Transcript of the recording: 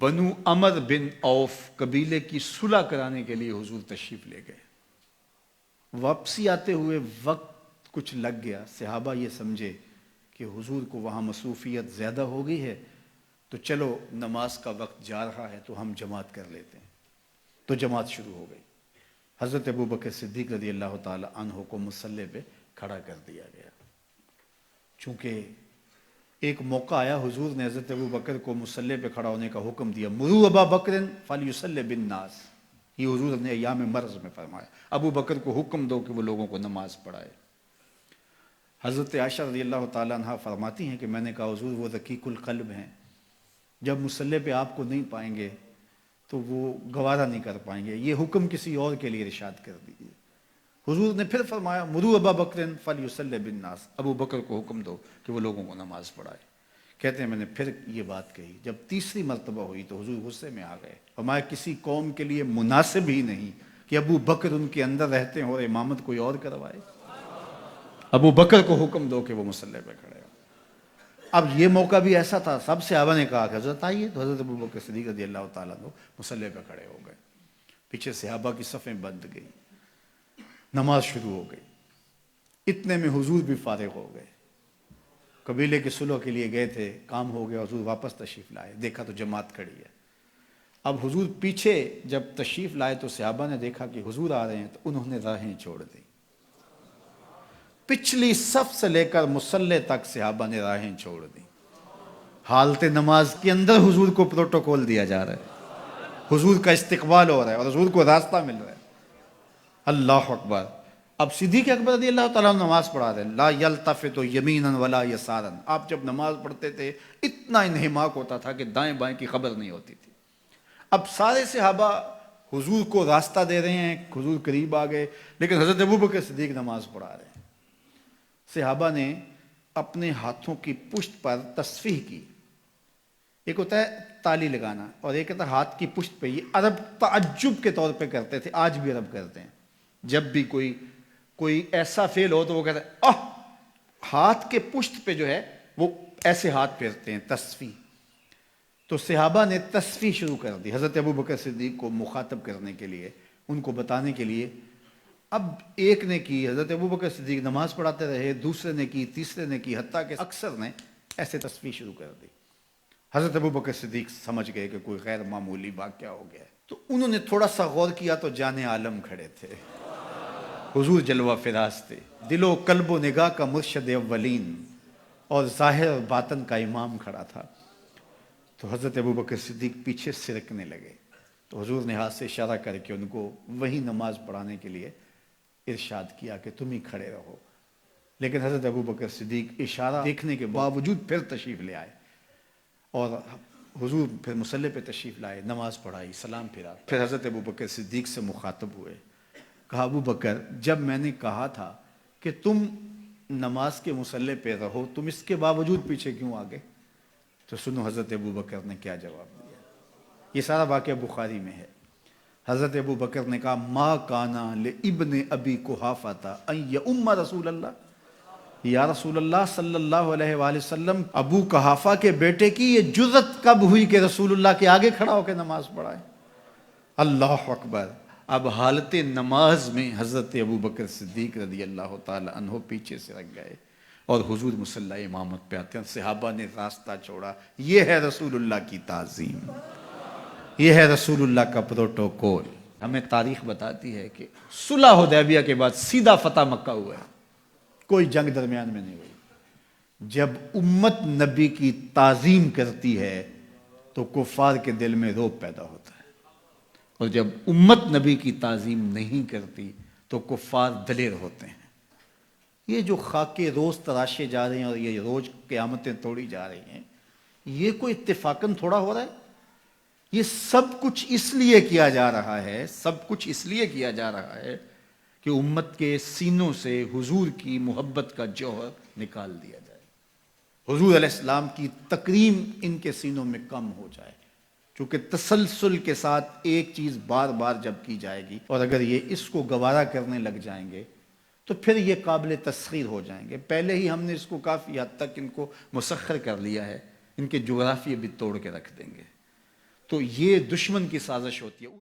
بنو عمر بن عوف قبیلے کی صلح کرانے کے لیے حضور تشریف لے گئے. واپسی آتے ہوئے وقت کچھ لگ گیا. صحابہ یہ سمجھے کہ حضور کو وہاں مصروفیت زیادہ ہو گئی ہے، تو چلو نماز کا وقت جا رہا ہے تو ہم جماعت کر لیتے ہیں. تو جماعت شروع ہو گئی. حضرت ابوبکر صدیق رضی اللہ تعالی عنہ کو مصلی پہ کھڑا کر دیا گیا. چونکہ ایک موقع آیا، حضور نے حضرت ابوبکر کو مصلی پہ کھڑا ہونے کا حکم دیا. مروا ابا بکر فلیصلی بالناس، یہ حضور نے ایام مرض میں فرمایا. ابو بکر کو حکم دو کہ وہ لوگوں کو نماز پڑھائے. حضرت عائشہ رضی اللہ تعالیٰ عنہ فرماتی ہیں کہ میں نے کہا حضور وہ رقیق القلب ہیں، جب مصلی پہ آپ کو نہیں پائیں گے تو وہ گوارا نہیں کر پائیں گے، یہ حکم کسی اور کے لیے ارشاد کر دیجیے. حضور نے پھر فرمایا مروا ابا بکر فلیصلی بالناس، ابو بکر کو حکم دو کہ وہ لوگوں کو نماز پڑھائے. کہتے ہیں میں نے پھر یہ بات کہی. جب تیسری مرتبہ ہوئی تو حضور غصے میں آ گئے. فرمایا کسی قوم کے لیے مناسب ہی نہیں کہ ابو بکر ان کے اندر رہتے ہیں اور امامت کوئی اور کروائے. ابو بکر کو حکم دو کہ وہ مصلی پہ کھڑے ہو. اب یہ موقع بھی ایسا تھا، سب صحابہ نے کہا کہ حضرت آئیے، تو حضرت ابو بکر صدیق رضی اللہ تعالیٰ عنہ مصلی پہ کھڑے ہو گئے. پیچھے صحابہ کی صفیں بند گئی، نماز شروع ہو گئی. اتنے میں حضور بھی فارغ ہو گئے. قبیلے کے صلح کے لیے گئے تھے، کام ہو گیا، حضور واپس تشریف لائے. دیکھا تو جماعت کھڑی ہے. اب حضور پیچھے جب تشریف لائے تو صحابہ نے دیکھا کہ حضور آ رہے ہیں، تو انہوں نے راہیں چھوڑ دی. پچھلی صف سے لے کر مصلی تک صحابہ نے راہیں چھوڑ دی. حالت نماز کے اندر حضور کو پروٹوکول دیا جا رہا ہے، حضور کا استقبال ہو رہا ہے اور حضور کو راستہ مل رہا ہے. اللہ اکبر. اب صدیق اکبر رضی اللہ تعالیٰ نماز پڑھا رہے ہیں. لا یلتفت یمینا ولا یسارا. آپ جب نماز پڑھتے تھے اتنا انہماک ہوتا تھا کہ دائیں بائیں کی خبر نہیں ہوتی تھی. اب سارے صحابہ حضور کو راستہ دے رہے ہیں، حضور قریب آ گئے، لیکن حضرت ابوبکر صدیق نماز پڑھا رہے ہیں. صحابہ نے اپنے ہاتھوں کی پشت پر تصفیح کی. ایک ہوتا ہے تالی لگانا اور ایک ہوتا ہے ہاتھ کی پشت پہ. یہ عرب تعجب کے طور پہ کرتے تھے، آج بھی عرب کرتے ہیں. جب بھی کوئی ایسا فعل ہو تو وہ کہتے ہیں ہاتھ کے پشت پہ جو ہے وہ ایسے ہاتھ پھیرتے ہیں، تصفیح. تو صحابہ نے تصفیح شروع کر دی حضرت ابوبکر صدیق کو مخاطب کرنے کے لیے، ان کو بتانے کے لیے. اب ایک نے کی، حضرت ابوبکر صدیق نماز پڑھاتے رہے، دوسرے نے کی، تیسرے نے کی، حتیٰ کہ اکثر نے ایسے تصفیح شروع کر دی. حضرت ابوبکر صدیق سمجھ گئے کہ کوئی غیر معمولی واقعہ ہو گیا ہے. تو انہوں نے تھوڑا سا غور کیا تو جان عالم کھڑے تھے. حضور جلوہ فراز تھے، دل و قلب و نگاہ کا مرشد اولین اور ظاہر اور باطن کا امام کھڑا تھا. تو حضرت ابوبکر صدیق پیچھے سرکنے لگے. تو حضور نے ہاتھ سے اشارہ کر کے ان کو وہی نماز پڑھانے کے لیے ارشاد کیا کہ تم ہی کھڑے رہو. لیکن حضرت ابوبکر صدیق اشارہ دیکھنے کے باوجود پھر تشریف لے آئے اور حضور پھر مصلی پہ تشریف لائے، نماز پڑھائی، سلام پھرا. پھر حضرت ابوبکر صدیق سے مخاطب ہوئے. کہا ابو بکر جب میں نے کہا تھا کہ تم نماز کے مصلی پہ رہو، تم اس کے باوجود پیچھے کیوں آ گئے؟ تو سنو حضرت ابوبکر نے کیا جواب دیا. یہ سارا واقعہ بخاری میں ہے. حضرت ابوبکر نے کہا ما کانا لابن ابی قحافہ ان یؤم رسول اللہ. یا رسول اللہ صلی اللہ علیہ وآلہ وسلم، ابو قحافہ کے بیٹے کی یہ جرت کب ہوئی کہ رسول اللہ کے آگے کھڑا ہو کے نماز پڑھائے؟ اللہ اکبر. اب حالت نماز میں حضرت ابوبکر صدیق رضی اللہ تعالی عنہ پیچھے سے رکھ گئے اور حضور مصلی امامت پہ آتے ہیں. صحابہ نے راستہ چھوڑا. یہ ہے رسول اللہ کی تعظیم، یہ ہے رسول اللہ کا پروٹوکول. ہمیں تاریخ بتاتی ہے کہ صلح حدیبیہ کے بعد سیدھا فتح مکہ ہوا ہے، کوئی جنگ درمیان میں نہیں ہوئی. جب امت نبی کی تعظیم کرتی ہے تو کفار کے دل میں رعب پیدا ہوتا ہے، اور جب امت نبی کی تعظیم نہیں کرتی تو کفار دلیر ہوتے ہیں. یہ جو خاکے روز تراشے جا رہے ہیں اور یہ روز قیامتیں توڑی جا رہی ہیں، یہ کوئی اتفاقاً تھوڑا ہو رہا ہے. یہ سب کچھ اس لیے کیا جا رہا ہے، سب کچھ اس لیے کیا جا رہا ہے کہ امت کے سینوں سے حضور کی محبت کا جوہر نکال دیا جائے، حضور علیہ السلام کی تکریم ان کے سینوں میں کم ہو جائے. چونکہ تسلسل کے ساتھ ایک چیز بار بار جب کی جائے گی اور اگر یہ اس کو گوارا کرنے لگ جائیں گے تو پھر یہ قابل تسخیر ہو جائیں گے. پہلے ہی ہم نے اس کو کافی حد تک ان کو مسخر کر لیا ہے، ان کے جغرافیے بھی توڑ کے رکھ دیں گے. تو یہ دشمن کی سازش ہوتی ہے.